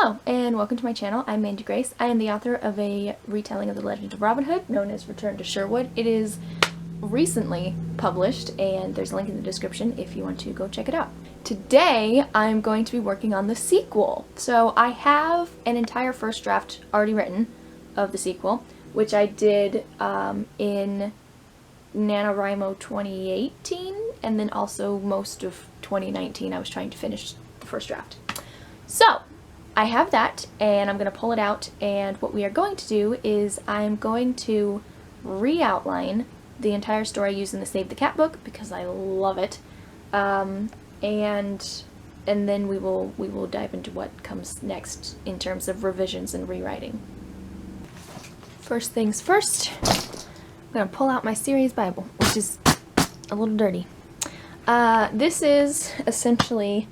Hello, and welcome to my channel. I'm Mandy Grace. I am the author of a retelling of the Legend of Robin Hood, known as Return to Sherwood. It is recently published, and there's a link in the description if you want to go check it out. Today, I'm going to be working on the sequel. So I have an entire first draft already written of the sequel, which I did in NaNoWriMo 2018, and then also most of 2019 I was trying to finish the first draft. So, I have that, and I'm going to pull it out, and what we are going to do is I'm going to re-outline the entire story using the Save the Cat book, because I love it, and then we will dive into what comes next in terms of revisions and rewriting. First things first, I'm going to pull out my series Bible, which is a little dirty. This is essentially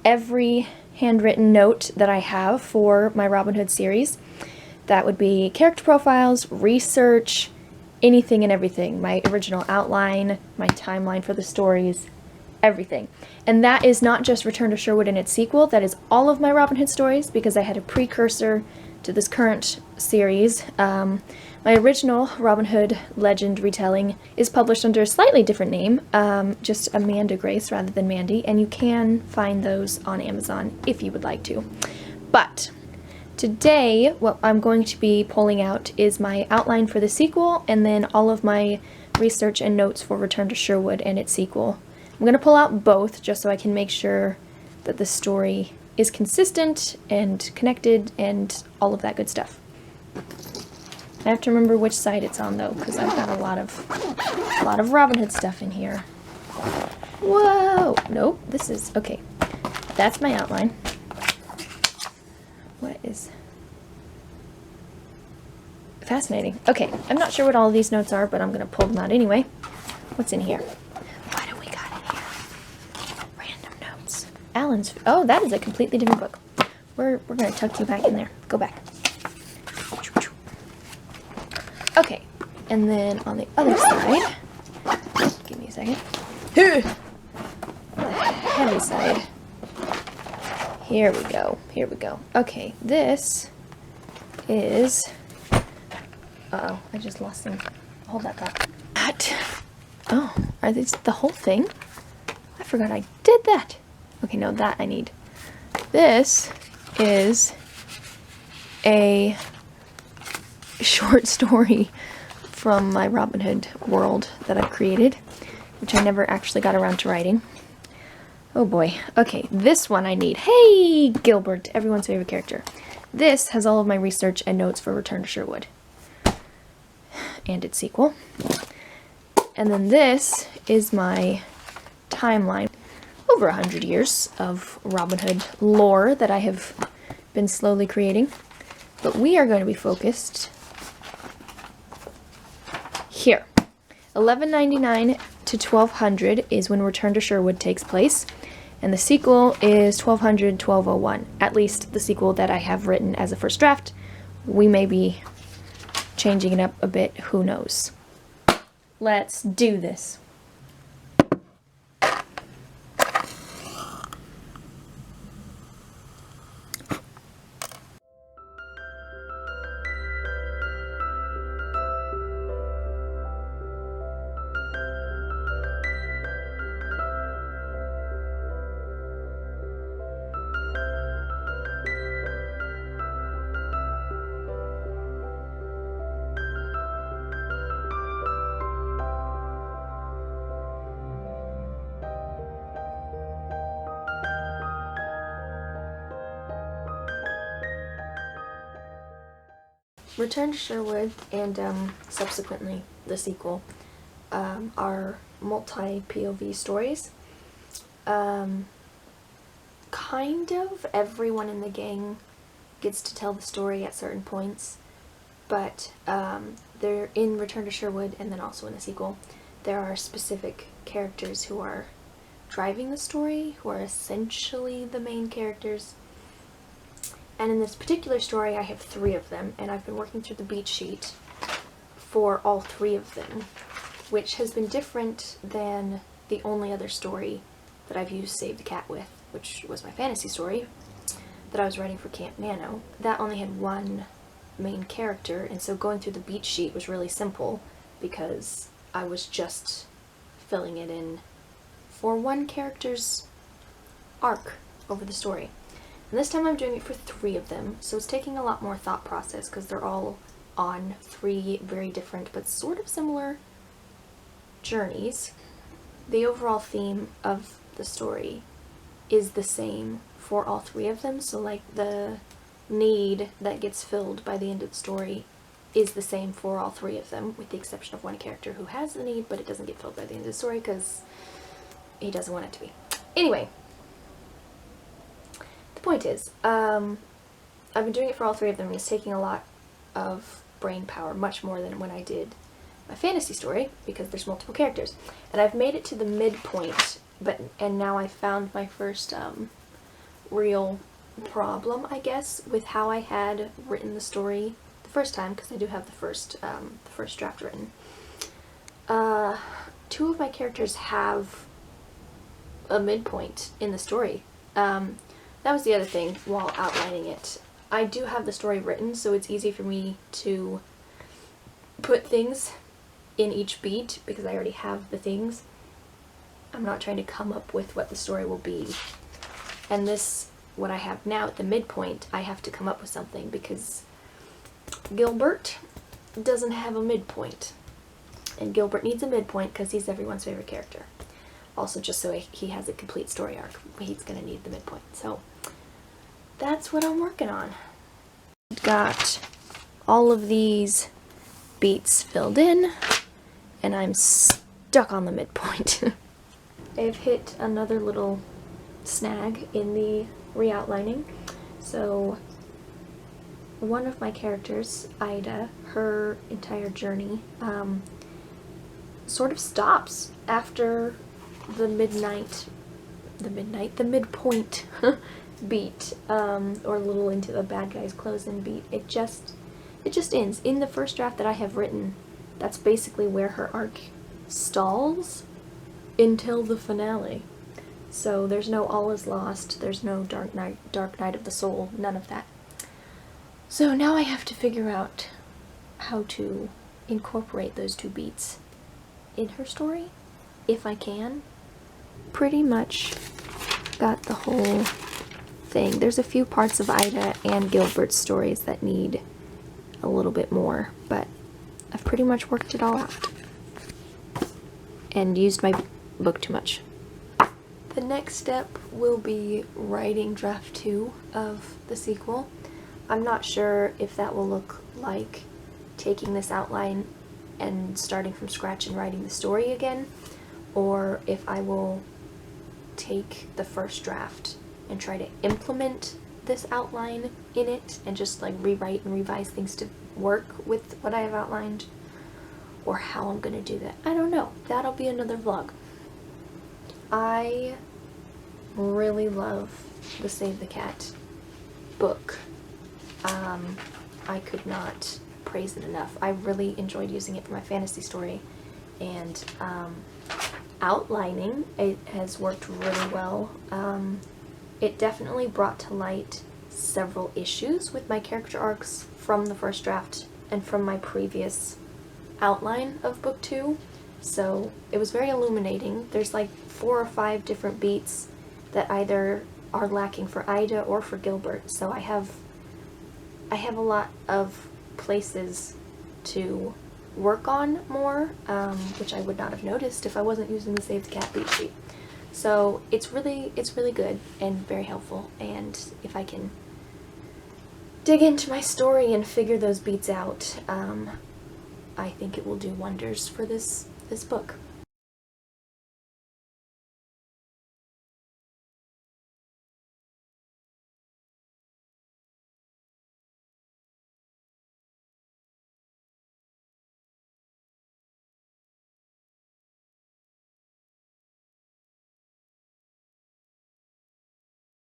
every handwritten note that I have for my Robin Hood series. That would be character profiles, research, anything and everything. My original outline, my timeline for the stories, everything. And that is not just Return to Sherwood and its sequel, that is all of my Robin Hood stories, because I had a precursor to this current series. My original Robin Hood legend retelling is published under a slightly different name, just Amanda Grace rather than Mandy, and you can find those on Amazon if you would like to. But today, what I'm going to be pulling out is my outline for the sequel, and then all of my research and notes for Return to Sherwood and its sequel. I'm going to pull out both just so I can make sure that the story is consistent and connected and all of that good stuff. I have to remember which side it's on though, because I've got a lot of Robin Hood stuff in here. Whoa! Nope, this is okay. That's my outline. What is fascinating? Okay, I'm not sure what all of these notes are, but I'm gonna pull them out anyway. What's in here? What do we got in here? Random notes. Alan's. Oh, that is a completely different book. We're gonna tuck you back in there. Go back. Okay, and then on the other side, give me a second, the heavy side, here we go, Okay, this is, uh-oh, I just lost them, hold that thought. Oh, are these the whole thing? I forgot I did that. Okay, no, that I need. This is a short story from my Robin Hood world that I've created, which I never actually got around to writing. Oh boy. Okay, this one I need. Hey, Gilbert, everyone's favorite character. This has all of my research and notes for Return to Sherwood and its sequel. And then this is my timeline. Over 100 years of Robin Hood lore that I have been slowly creating. But we are going to be focused here. 1199 to 1200 is when Return to Sherwood takes place, and the sequel is 1200 to 1201. At least the sequel that I have written as a first draft. We may be changing it up a bit, who knows. Let's do this. Return to Sherwood and subsequently the sequel are multi-POV stories. Kind of everyone in the gang gets to tell the story at certain points, but they're in Return to Sherwood and then also in the sequel. There are specific characters who are driving the story, who are essentially the main characters. And in this particular story, I have 3 of them, and I've been working through the beat sheet for all 3 of them, which has been different than the only other story that I've used Save the Cat with, which was my fantasy story. that I was writing for Camp Nano, that only had one main character, and so going through the beat sheet was really simple because I was just filling it in for one character's arc over the story. And this time I'm doing it for 3 of them, so it's taking a lot more thought process because they're all on 3 very different but sort of similar journeys. The overall theme of the story is the same for all 3 of them, so like the need that gets filled by the end of the story is the same for all 3 of them, with the exception of one character who has the need, but it doesn't get filled by the end of the story because he doesn't want it to be. Anyway, the point is, I've been doing it for all 3 of them, and it's taking a lot of brain power, much more than when I did my fantasy story, because there's multiple characters. And I've made it to the midpoint, and now I found my first real problem, I guess, with how I had written the story the first time, because I do have the first draft written. 2 of my characters have a midpoint in the story. That was the other thing while outlining it. I do have the story written, so it's easy for me to put things in each beat because I already have the things. I'm not trying to come up with what the story will be. And this, what I have now at the midpoint, I have to come up with something because Gilbert doesn't have a midpoint. And Gilbert needs a midpoint because he's everyone's favorite character. Also, just so he has a complete story arc, he's going to need the midpoint. So that's what I'm working on. Got all of these beats filled in, and I'm stuck on the midpoint. I've hit another little snag in the re-outlining. So one of my characters, Ida, her entire journey sort of stops after the midpoint beat, or a little into the bad guy's close-in beat. It just ends. In the first draft that I have written, that's basically where her arc stalls until the finale. So there's no all is lost, there's no dark night of the soul, none of that. So now I have to figure out how to incorporate those 2 beats in her story, if I can. Pretty much got the whole thing. There's a few parts of Ida and Gilbert's stories that need a little bit more, but I've pretty much worked it all out and used my book too much. The next step will be writing draft 2 of the sequel. I'm not sure if that will look like taking this outline and starting from scratch and writing the story again, or if I will take the first draft and try to implement this outline in it and just like rewrite and revise things to work with what I have outlined, or how I'm gonna do that. I don't know. That'll be another vlog. I really love the Save the Cat book. I could not praise it enough. I really enjoyed using it for my fantasy story, and outlining it has worked really well. It definitely brought to light several issues with my character arcs from the first draft and from my previous outline of book 2, so it was very illuminating. There's like 4 or 5 different beats that either are lacking for Ida or for Gilbert, so I have a lot of places to work on more, which I would not have noticed if I wasn't using the Save the Cat beat sheet. So it's really good and very helpful, and if I can dig into my story and figure those beats out, I think it will do wonders for this book.